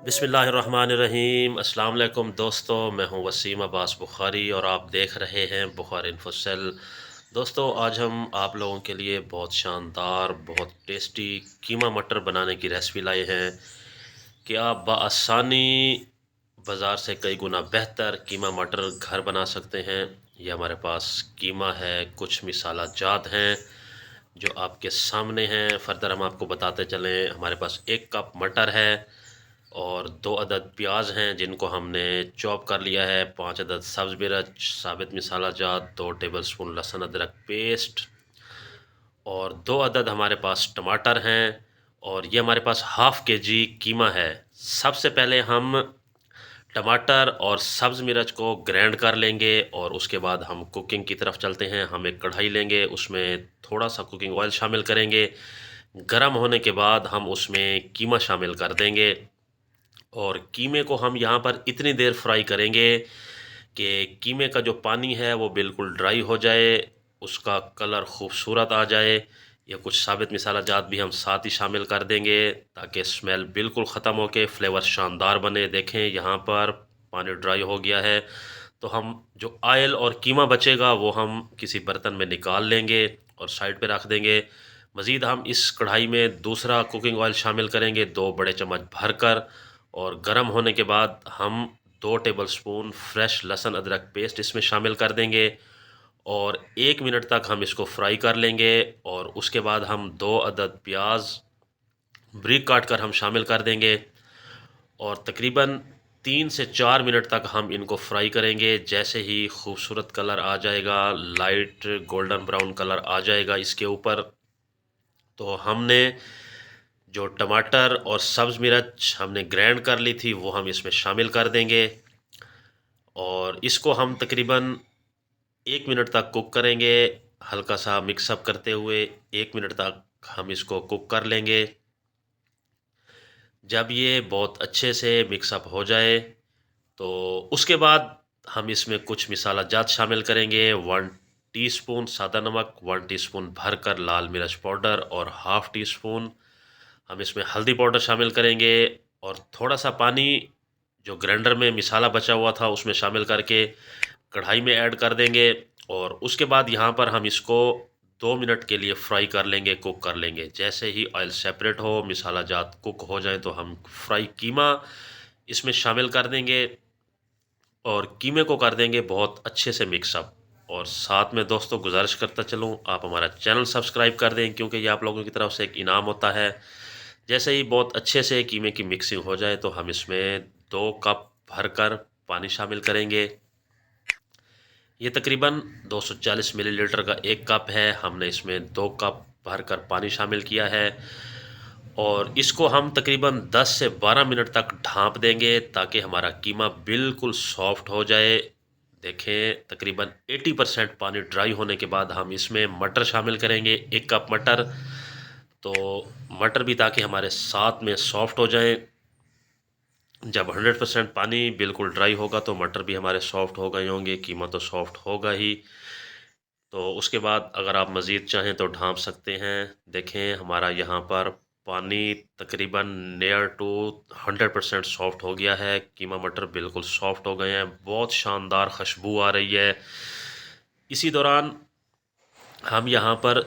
बिस्मिल्लाहिर्रहमानिर्रहीम। अस्सलाम वालेकुम दोस्तों, मैं हूं वसीम अब्बास बुखारी और आप देख रहे हैं बुखारी इन्फोसेल। दोस्तों, आज हम आप लोगों के लिए बहुत शानदार, बहुत टेस्टी कीमा मटर बनाने की रेसिपी लाए हैं कि आप बआसानी बाज़ार से कई गुना बेहतर कीमा मटर घर बना सकते हैं। ये हमारे पास कीमा है, कुछ मिसाला जात हैं जो आपके सामने हैं। फर्दर हम आपको बताते चलें, हमारे पास 1 कप मटर है और 2 अदद प्याज हैं जिनको हमने चॉप कर लिया है। 5 अदद सब्ज़ मिर्च, साबित मिसाला जात, 2 टेबलस्पून लहसुन अदरक पेस्ट और 2 अदद हमारे पास टमाटर हैं और ये हमारे पास हाफ़ केजी कीमा है। सबसे पहले हम टमाटर और सब्ज़ मिर्च को ग्राइंड कर लेंगे और उसके बाद हम कुकिंग की तरफ चलते हैं। हम एक कढ़ाई लेंगे, उसमें थोड़ा सा कुकिंग ऑयल शामिल करेंगे। गरम होने के बाद हम उसमें कीमा शामिल कर देंगे और कीमे को हम यहाँ पर इतनी देर फ्राई करेंगे कि कीमे का जो पानी है वो बिल्कुल ड्राई हो जाए, उसका कलर खूबसूरत आ जाए। या कुछ साबित मिसाला जात भी हम साथ ही शामिल कर देंगे ताकि स्मेल बिल्कुल ख़त्म हो के फ्लेवर शानदार बने। देखें, यहाँ पर पानी ड्राई हो गया है तो हम जो ऑयल और कीमा बचेगा वो हम किसी बर्तन में निकाल लेंगे और साइड पे रख देंगे। मज़ीद हम इस कढ़ाई में दूसरा कुकिंग ऑयल शामिल करेंगे 2 बड़े चम्मच भरकर और गर्म होने के बाद हम 2 टेबलस्पून फ्रेश लहसुन अदरक पेस्ट इसमें शामिल कर देंगे और 1 मिनट तक हम इसको फ्राई कर लेंगे और उसके बाद हम 2 अदद प्याज ब्रीक काट कर हम शामिल कर देंगे और तकरीबन 3 से 4 मिनट तक हम इनको फ्राई करेंगे। जैसे ही खूबसूरत कलर आ जाएगा, लाइट गोल्डन ब्राउन कलर आ जाएगा इसके ऊपर, तो हमने जो टमाटर और सब्ज़ मिर्च हमने ग्राइंड कर ली थी वो हम इसमें शामिल कर देंगे और इसको हम तकरीबन 1 मिनट तक कुक करेंगे। हल्का सा मिक्सअप करते हुए 1 मिनट तक हम इसको कुक कर लेंगे। जब ये बहुत अच्छे से मिक्सअप हो जाए तो उसके बाद हम इसमें कुछ मिसाला जात शामिल करेंगे। 1 टीस्पून सादा नमक, 1 टीस्पून भरकर लाल मिर्च पाउडर और हाफ़ टी स्पून हम इसमें हल्दी पाउडर शामिल करेंगे और थोड़ा सा पानी जो ग्राइंडर में मिसाला बचा हुआ था उसमें शामिल करके कढ़ाई में ऐड कर देंगे और उसके बाद यहाँ पर हम इसको 2 मिनट के लिए फ्राई कर लेंगे, कुक कर लेंगे। जैसे ही ऑयल सेपरेट हो, मिसाला जात कुक हो जाए तो हम फ्राई कीमा इसमें शामिल कर देंगे और कीमे को कर देंगे बहुत अच्छे से मिक्सअप। और साथ में दोस्तों गुजारिश करता चलूँ, आप हमारा चैनल सब्सक्राइब कर दें क्योंकि ये आप लोगों की तरफ से एक इनाम होता है। जैसे ही बहुत अच्छे से कीमे की मिक्सिंग हो जाए तो हम इसमें 2 कप भरकर पानी शामिल करेंगे। ये तकरीबन 240 मिलीलीटर का 1 कप है। हमने इसमें 2 कप भरकर पानी शामिल किया है और इसको हम तकरीबन 10 से 12 मिनट तक ढाँप देंगे ताकि हमारा कीमा बिल्कुल सॉफ्ट हो जाए। देखें, तकरीबन 80% पानी ड्राई होने के बाद हम इसमें मटर शामिल करेंगे, 1 कप मटर। तो मटर भी ताकि हमारे साथ में सॉफ्ट हो जाएं। जब 100% पानी बिल्कुल ड्राई होगा तो मटर भी हमारे सॉफ्ट हो गए होंगे, कीमा तो सॉफ्ट होगा ही। तो उसके बाद अगर आप मज़ीद चाहें तो ढाँप सकते हैं। देखें, हमारा यहाँ पर पानी तकरीबन नियर टू 100% सॉफ्ट हो गया है। कीमा मटर बिल्कुल सॉफ्ट हो गए हैं, बहुत शानदार खुशबू आ रही है। इसी दौरान हम यहाँ पर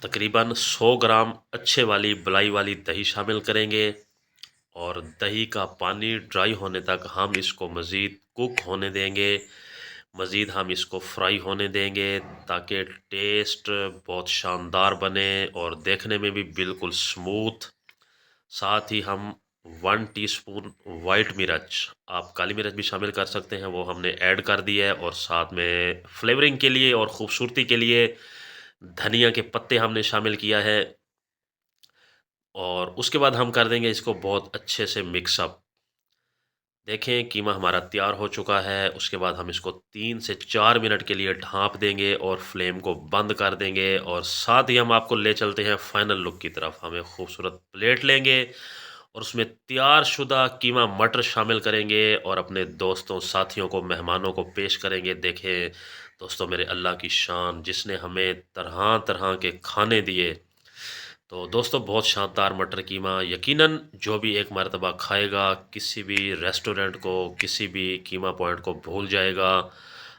तकरीबन 100 ग्राम अच्छे वाली बलाई वाली दही शामिल करेंगे और दही का पानी ड्राई होने तक हम इसको मज़ीद कुक होने देंगे। मज़ीद हम इसको फ्राई होने देंगे ताकि टेस्ट बहुत शानदार बने और देखने में भी बिल्कुल स्मूथ। साथ ही हम 1 टीस्पून वाइट मिर्च, आप काली मिर्च भी शामिल कर सकते हैं, वो हमने ऐड कर दी है और साथ में फ्लेवरिंग के लिए और ख़ूबसूरती के लिए धनिया के पत्ते हमने शामिल किया है और उसके बाद हम कर देंगे इसको बहुत अच्छे से मिक्सअप। देखें, कीमा हमारा तैयार हो चुका है। उसके बाद हम इसको 3 से 4 मिनट के लिए ढाँप देंगे और फ्लेम को बंद कर देंगे और साथ ही हम आपको ले चलते हैं फाइनल लुक की तरफ। हम एक खूबसूरत प्लेट लेंगे और उसमें तैयार शुदा कीमा मटर शामिल करेंगे और अपने दोस्तों, साथियों को, मेहमानों को पेश करेंगे। देखें दोस्तों, मेरे अल्लाह की शान जिसने हमें तरह तरह के खाने दिए। तो दोस्तों बहुत शानदार मटर कीमा, यकीनन जो भी एक मरतबा खाएगा किसी भी रेस्टोरेंट को, किसी भी कीमा पॉइंट को भूल जाएगा।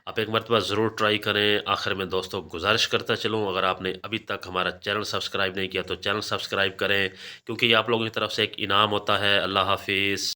आप एक मरतबा ज़रूर ट्राई करें। आखिर में दोस्तों गुजारिश करता चलूँ, अगर आपने अभी तक हमारा चैनल सब्सक्राइब नहीं किया तो चैनल सब्सक्राइब करें, क्योंकि ये आप लोगों की तरफ से एक इनाम होता है। अल्लाह हाफिज़।